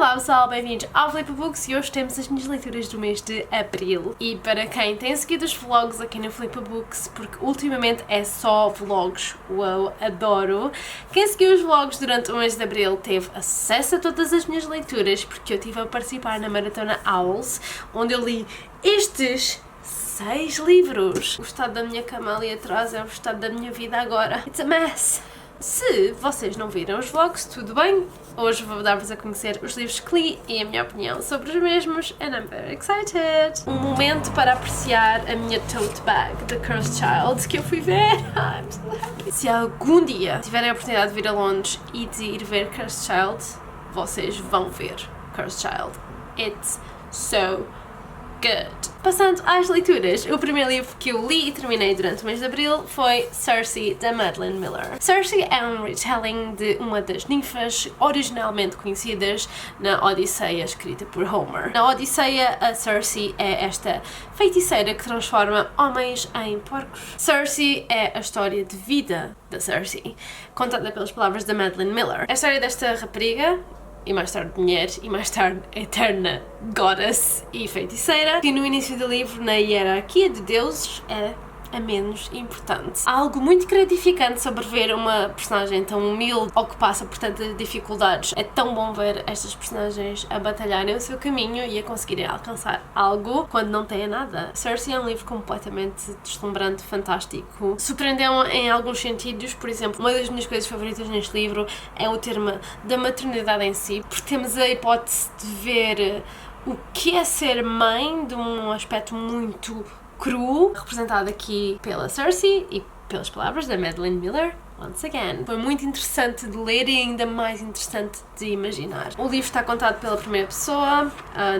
Olá pessoal, bem-vindos ao Flipabooks e hoje temos as minhas leituras do mês de Abril. E para quem tem seguido os vlogs aqui no Flipabooks, porque ultimamente é só vlogs, uau, adoro. Quem seguiu os vlogs durante o mês de Abril teve acesso a todas as minhas leituras, porque eu estive a participar na Maratona Owls, onde eu li estes 6 livros. O estado da minha cama ali atrás é o estado da minha vida agora. It's a mess! Se vocês não viram os vlogs, tudo bem. Hoje vou dar-vos a conhecer os livros que li e a minha opinião sobre os mesmos, and I'm very excited! Um momento para apreciar a minha tote bag da Cursed Child que eu fui ver. I'm so happy! Se algum dia tiverem a oportunidade de vir a Londres e de ir ver Cursed Child, vocês vão ver Cursed Child. It's so good! Passando às leituras, o primeiro livro que eu li e terminei durante o mês de Abril foi Circe, da Madeline Miller. Circe é um retelling de uma das ninfas originalmente conhecidas na Odisseia, escrita por Homer. Na Odisseia, a Circe é esta feiticeira que transforma homens em porcos. Circe é a história de vida da Circe, contada pelas palavras da Madeline Miller. A história desta rapariga, e mais tarde mulher, e mais tarde eterna goddess e feiticeira, que no início do livro, na hierarquia de deuses, é a menos importante. Há algo muito gratificante sobre ver uma personagem tão humilde ou que passa por tantas dificuldades. É tão bom ver estas personagens a batalharem o seu caminho e a conseguirem alcançar algo quando não têm nada. Circe é um livro completamente deslumbrante, fantástico. Surpreendeu-me em alguns sentidos. Por exemplo, uma das minhas coisas favoritas neste livro é o termo da maternidade em si, porque temos a hipótese de ver o que é ser mãe de um aspecto muito cru, representado aqui pela Circe e pelas palavras da Madeline Miller. Once again. Foi muito interessante de ler e ainda mais interessante de imaginar. O livro está contado pela primeira pessoa,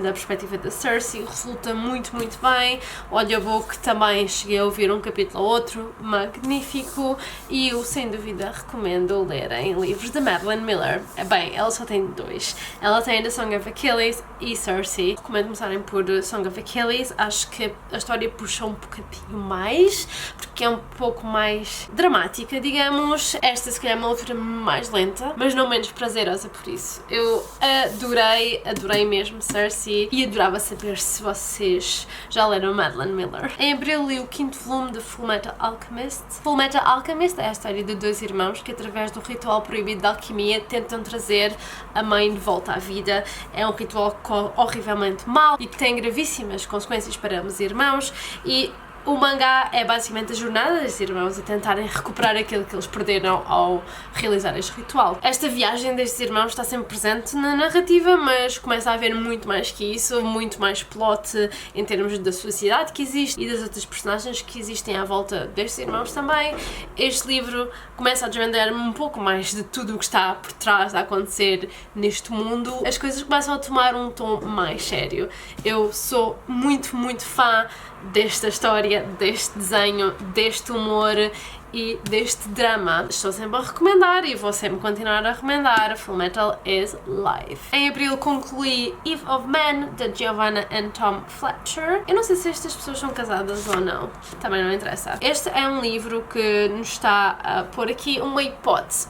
da perspectiva da Circe, resulta muito bem. O audiobook também cheguei a ouvir um capítulo ou outro, magnífico, e eu sem dúvida recomendo lerem livros da Madeline Miller. Bem, ela só tem 2. Ela tem The Song of Achilles e Circe. Recomendo começarem por Song of Achilles. Acho que a história puxa um bocadinho mais, porque é um pouco mais dramática, digamos. Esta se calhar é uma leitura mais lenta, mas não menos prazerosa por isso. Eu adorei mesmo Circe e adorava saber se vocês já leram Madeline Miller. Em abril li o 5º volume de Fullmetal Alchemist. Fullmetal Alchemist é a história de 2 irmãos que, através do ritual proibido de alquimia, tentam trazer a mãe de volta à vida. É um ritual que corre horrivelmente mal e que tem gravíssimas consequências para ambos os irmãos, e o mangá é basicamente a jornada destes irmãos a tentarem recuperar aquilo que eles perderam ao realizar este ritual. Esta viagem destes irmãos está sempre presente na narrativa, mas começa a haver muito mais que isso, muito mais plot em termos da sociedade que existe e das outras personagens que existem à volta destes irmãos também. Este livro começa a desvendar um pouco mais de tudo o que está por trás a acontecer neste mundo. As coisas começam a tomar um tom mais sério. Eu sou muito fã desta história, deste desenho, deste humor e deste drama. Estou sempre a recomendar e vou sempre continuar a recomendar. Fullmetal is Life. Em abril concluí Eve of Men, da Giovanna and Tom Fletcher. Eu não sei se estas pessoas são casadas ou não, também não interessa. Este é um livro que nos está a pôr aqui uma hipótese,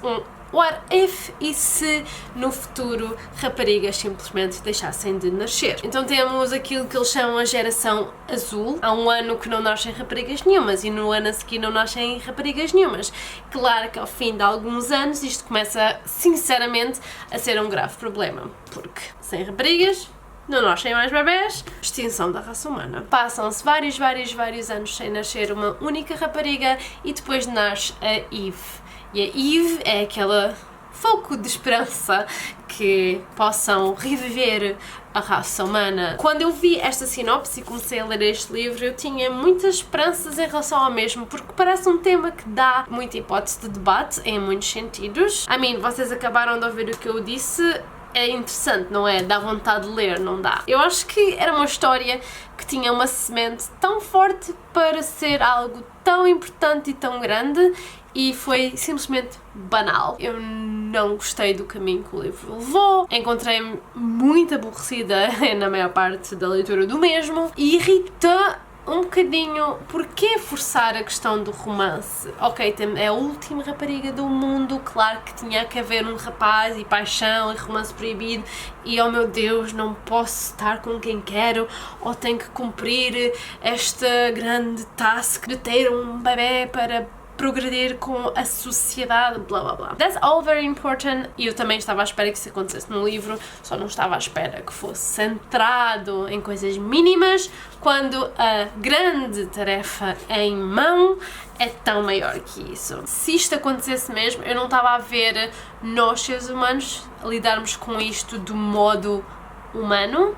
what if e se no futuro raparigas simplesmente deixassem de nascer? Então temos aquilo que eles chamam a geração azul. Há um ano que não nascem raparigas nenhumas e no ano a seguir não nascem raparigas nenhumas. Claro que ao fim de alguns anos isto começa sinceramente a ser um grave problema, porque sem raparigas não nascem mais bebés, extinção da raça humana. Passam-se vários anos sem nascer uma única rapariga e depois nasce a Eve. E a Eve é aquele foco de esperança que possam reviver a raça humana. Quando eu vi esta sinopse e comecei a ler este livro, eu tinha muitas esperanças em relação ao mesmo, porque parece um tema que dá muita hipótese de debate em muitos sentidos. Vocês acabaram de ouvir o que eu disse. É interessante, não é? Dá vontade de ler, não dá? Eu acho que era uma história que tinha uma semente tão forte para ser algo tão importante e tão grande, e foi simplesmente banal. Eu não gostei do caminho que o livro levou, encontrei-me muito aborrecida na maior parte da leitura do mesmo e irrita um bocadinho, porquê forçar a questão do romance? Ok, é a última rapariga do mundo, claro que tinha que haver um rapaz e paixão e romance proibido e oh meu Deus, não posso estar com quem quero ou tenho que cumprir esta grande task de ter um bebê para progredir com a sociedade, blá blá blá. That's all very important e eu também estava à espera que isso acontecesse no livro, só não estava à espera que fosse centrado em coisas mínimas quando a grande tarefa em mão é tão maior que isso. Se isto acontecesse mesmo, eu não estava a ver nós, seres humanos, lidarmos com isto do modo humano.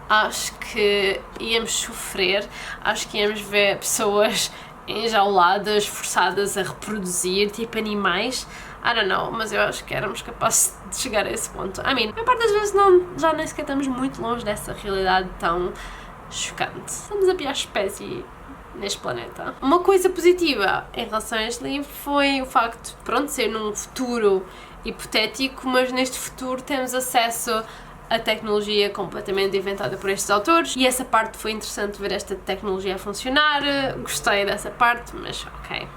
Acho que íamos sofrer, acho que íamos ver pessoas enjauladas, forçadas a reproduzir, tipo animais. I don't know, mas eu acho que éramos capazes de chegar a esse ponto. I mean, a parte das vezes já nem sequer estamos muito longe dessa realidade tão chocante. Somos a pior espécie neste planeta. Uma coisa positiva em relação a este livro foi o facto de, pronto, ser num futuro hipotético, mas neste futuro temos acesso a tecnologia completamente inventada por estes autores e essa parte foi interessante ver esta tecnologia a funcionar, gostei dessa parte, mas ok,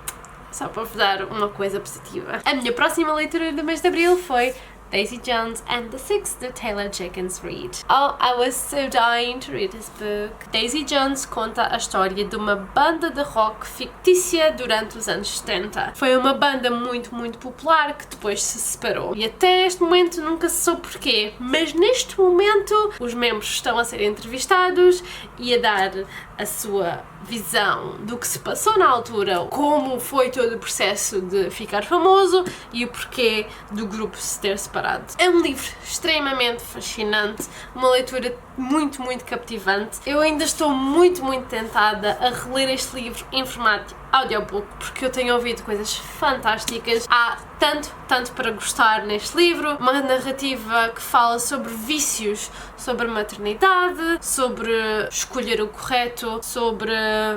só para vos dar uma coisa positiva. A minha próxima leitura do mês de Abril foi Daisy Jones and the Six, de Taylor Jenkins Reid. Oh, I was so dying to read this book. Daisy Jones conta a história de uma banda de rock fictícia durante os anos 70. Foi uma banda muito popular que depois se separou. E até este momento nunca se soube porquê, mas neste momento os membros estão a ser entrevistados e a dar a sua visão do que se passou na altura, como foi todo o processo de ficar famoso e o porquê do grupo se ter separado. É um livro extremamente fascinante, uma leitura muito cativante. Eu ainda estou muito tentada a reler este livro em formato audiobook, porque eu tenho ouvido coisas fantásticas. Há tanto para gostar neste livro, uma narrativa que fala sobre vícios, sobre maternidade, sobre escolher o correto, sobre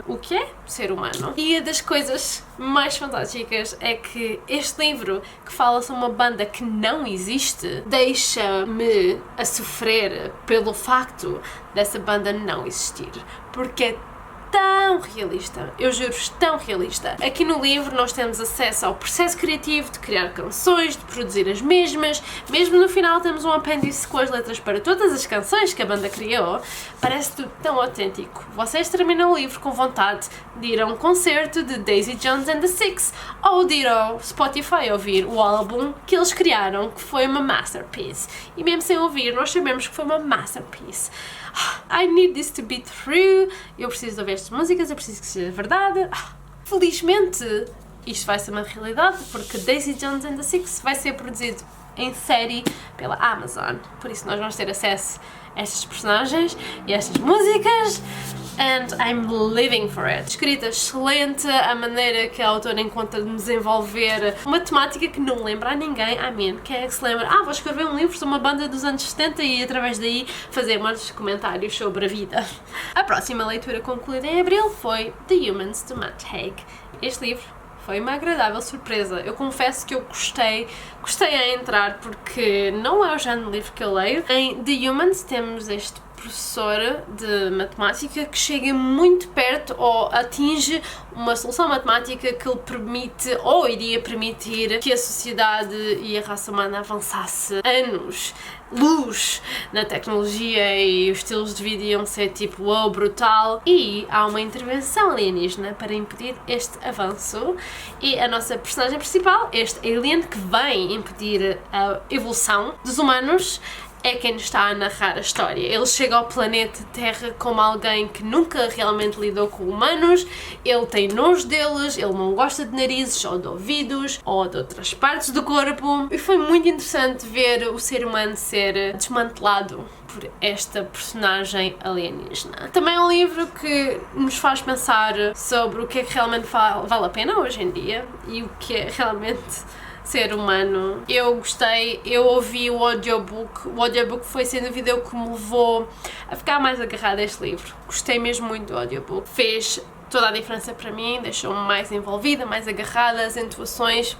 o que é ser humano. E uma das coisas mais fantásticas é que este livro, que fala sobre uma banda que não existe, deixa-me a sofrer pelo facto dessa banda não existir, porque é tão realista, eu juro-vos, tão realista. Aqui no livro nós temos acesso ao processo criativo de criar canções, de produzir as mesmas, mesmo no final temos um apêndice com as letras para todas as canções que a banda criou. Parece tudo tão autêntico. Vocês terminam o livro com vontade de ir a um concerto de Daisy Jones and the Six ou de ir ao Spotify ouvir o álbum que eles criaram, que foi uma masterpiece. E mesmo sem ouvir, nós sabemos que foi uma masterpiece. I need this to be true. Eu preciso de ouvir estas músicas, eu preciso que seja verdade. Felizmente, isto vai ser uma realidade, porque Daisy Jones and the Six vai ser produzido em série pela Amazon. Por isso nós vamos ter acesso a estas personagens e a estas músicas. And I'm living for it. Escrita excelente, a maneira que a autora encontra de desenvolver uma temática que não lembra a ninguém. Quem é que se lembra? Vou escrever um livro sobre uma banda dos anos 70 e através daí fazer muitos comentários sobre a vida. A próxima leitura concluída em Abril foi The Humans, de Matt Haig. Este livro foi uma agradável surpresa. Eu confesso que eu gostei a entrar porque não é o género de livro que eu leio. Em The Humans temos este professor de matemática que chega muito perto ou atinge uma solução matemática que lhe permite ou iria permitir que a sociedade e a raça humana avançasse anos luz na tecnologia e os estilos de vida iam ser tipo wow, brutal, e há uma intervenção alienígena para impedir este avanço e a nossa personagem principal, este alien que vem impedir a evolução dos humanos, é quem nos está a narrar a história. Ele chega ao planeta Terra como alguém que nunca realmente lidou com humanos, ele tem nojo deles, ele não gosta de narizes ou de ouvidos ou de outras partes do corpo, e foi muito interessante ver o ser humano ser desmantelado por esta personagem alienígena. Também é um livro que nos faz pensar sobre o que é que realmente vale a pena hoje em dia e o que é realmente ser humano. Eu gostei, eu ouvi o audiobook foi sem dúvida o que me levou a ficar mais agarrada a este livro. Gostei mesmo muito do audiobook, fez toda a diferença para mim, deixou-me mais envolvida, mais agarrada, as intuações,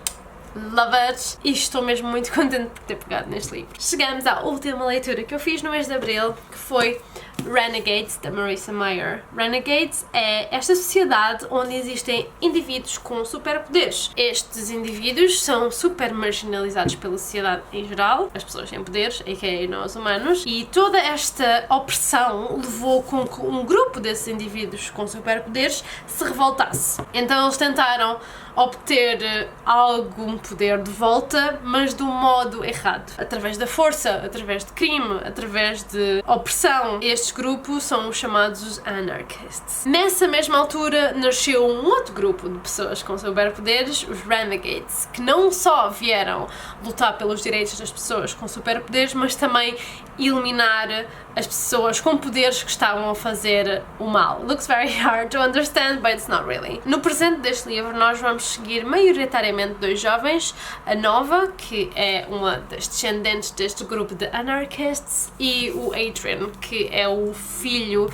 love it, e estou mesmo muito contente por ter pegado neste livro. Chegamos à última leitura que eu fiz no mês de Abril, que foi Renegades, da Marissa Meyer. Renegades é esta sociedade onde existem indivíduos com superpoderes. Estes indivíduos são super marginalizados pela sociedade em geral, as pessoas sem poderes, a.k.a. nós humanos, e toda esta opressão levou com que um grupo desses indivíduos com superpoderes se revoltasse. Então eles tentaram obter algum poder de volta, mas do modo errado. Através da força, através de crime, através de opressão. Estes grupos são os chamados Anarchists. Nessa mesma altura nasceu um outro grupo de pessoas com superpoderes, os Renegades, que não só vieram lutar pelos direitos das pessoas com superpoderes, mas também eliminar as pessoas com poderes que estavam a fazer o mal. Looks very hard to understand, but it's not really. No presente deste livro nós vamos seguir maioritariamente dois jovens, a Nova, que é uma das descendentes deste grupo de Anarchists, e o Adrian, que é o filho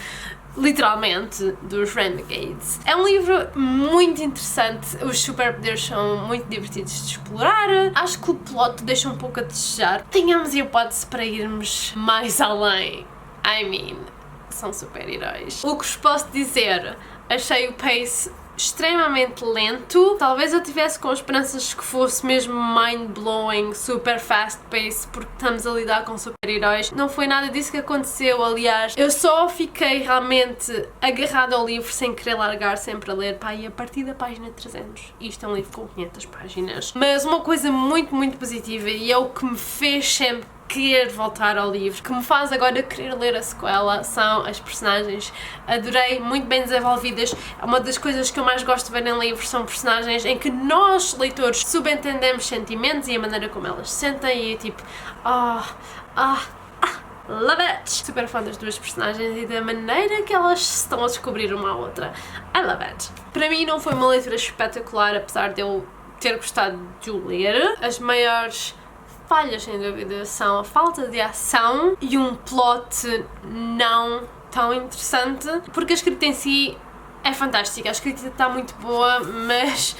literalmente dos Renegades. É um livro muito interessante, os superpoderes são muito divertidos de explorar, acho que o plot deixa um pouco a desejar. Tenhamos a hipótese para irmos mais além. São super-heróis. O que vos posso dizer? Achei o pace extremamente lento. Talvez eu tivesse com esperanças que fosse mesmo mind-blowing, super fast pace, porque estamos a lidar com super-heróis. Não foi nada disso que aconteceu, aliás. Eu só fiquei realmente agarrada ao livro sem querer largar, sempre a ler, e a partir da página 300. Isto é um livro com 500 páginas. Mas uma coisa muito, muito positiva, e é o que me fez sempre querer voltar ao livro, que me faz agora querer ler a sequela, são as personagens. Adorei, muito bem desenvolvidas. Uma das coisas que eu mais gosto de ver em livros são personagens em que nós, leitores, subentendemos sentimentos e a maneira como elas se sentem, e tipo, love it! Super fã das duas personagens e da maneira que elas estão a descobrir uma à outra. I love it! Para mim não foi uma leitura espetacular, apesar de eu ter gostado de o ler. As maiores falhas, sem dúvida, são a falta de ação e um plot não tão interessante, porque a escrita em si é fantástica, a escrita está muito boa, mas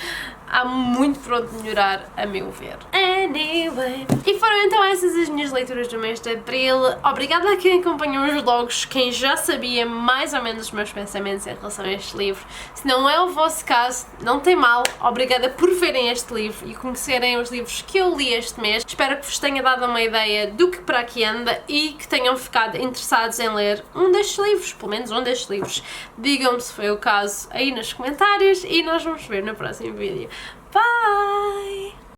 há muito por onde melhorar, a meu ver. Anyway. E foram então essas as minhas leituras do mês de Abril. Obrigada a quem acompanhou os vlogs, quem já sabia mais ou menos os meus pensamentos em relação a este livro. Se não é o vosso caso, não tem mal. Obrigada por verem este livro e conhecerem os livros que eu li este mês. Espero que vos tenha dado uma ideia do que para aqui anda e que tenham ficado interessados em ler um destes livros, pelo menos um destes livros. Digam-me se foi o caso aí nos comentários e nós vamos ver no próximo vídeo. Bye!